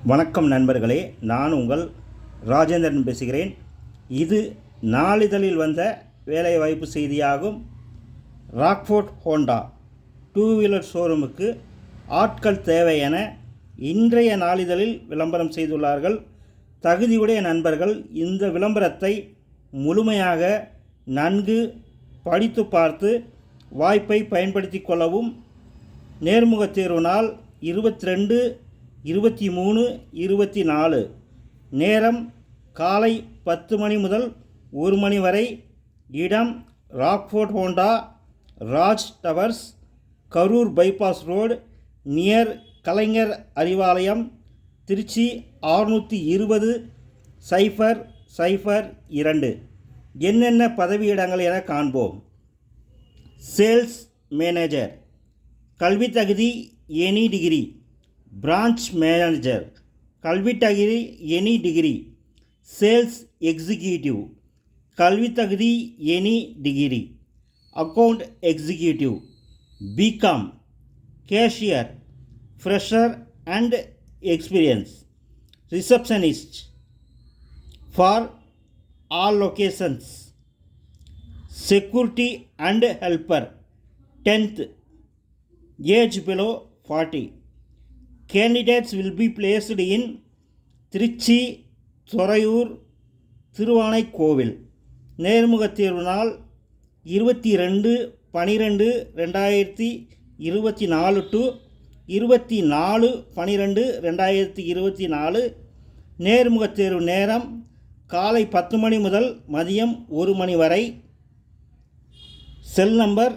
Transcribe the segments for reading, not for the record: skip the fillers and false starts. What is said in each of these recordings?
வணக்கம் நண்பர்களே, நான் உங்கள் ராஜேந்திரன் பேசுகிறேன். இது நாளிதழில் வந்த வேலைவாய்ப்பு செய்தியாகும். ராக்ஃபோர்ட் ஹோண்டா 2 வீலர் ஷோரூமுக்கு ஆட்கள் தேவை என இன்றைய நாளிதழில் விளம்பரம் செய்துள்ளார்கள். தகுதியுடைய நண்பர்கள் இந்த விளம்பரத்தை முழுமையாக நன்கு படித்து பார்த்து வாய்ப்பை பயன்படுத்தி கொள்ளவும். நேர்முகத் தேர்வு நாள் 22, 23, 24. நேரம் காலை 10 மணி முதல் 1 மணி வரை. இடம் Rockfort Honda, Raj towers, Karur bypass road, near Kalaignar Arivalayam, Tiruchi 620-002. என்னென்ன பதவியிடங்கள் என காண்போம். சேல்ஸ் மேனேஜர், கல்வி தகுதி எனி டிகிரி. பிரான்ச் மேனேஜர், கல்வி தகுதி எனி டிகிரி. சேல்ஸ் எக்ஸிக்யூட்டிவ், கல்வி தகுதி any degree. Account executive, BCom. Cashier, fresher and experience. Receptionist for all locations. Security and helper 10th. Age below 40. Candidates will be placed in Trichy, Thuraiyur, Thiruvanaikoil. நேர்முகத் தேர்வு நாள் 22/12/2024 to 24/12/2024. நேர்முகத் தேர்வு நேரம் காலை 10 மணி முதல் மதியம் 1 மணி வரை. செல் நம்பர்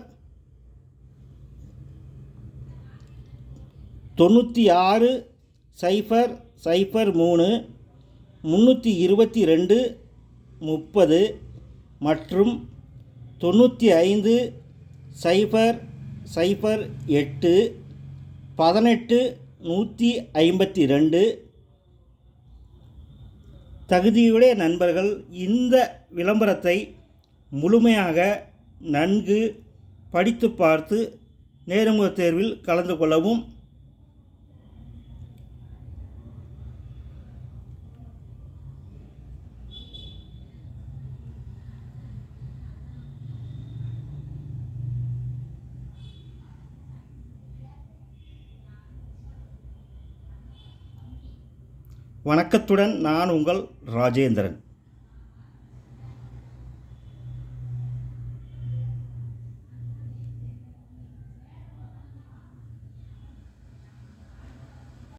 96-003-322-30 மற்றும் 95-008-18-152. தகுதியுடைய நண்பர்கள் இந்த விளம்பரத்தை முழுமையாக நன்கு படித்து பார்த்து நேர்முகத் தேர்வில் கலந்து கொள்ளவும். வணக்கத்துடன் நான் உங்கள் ராஜேந்திரன்.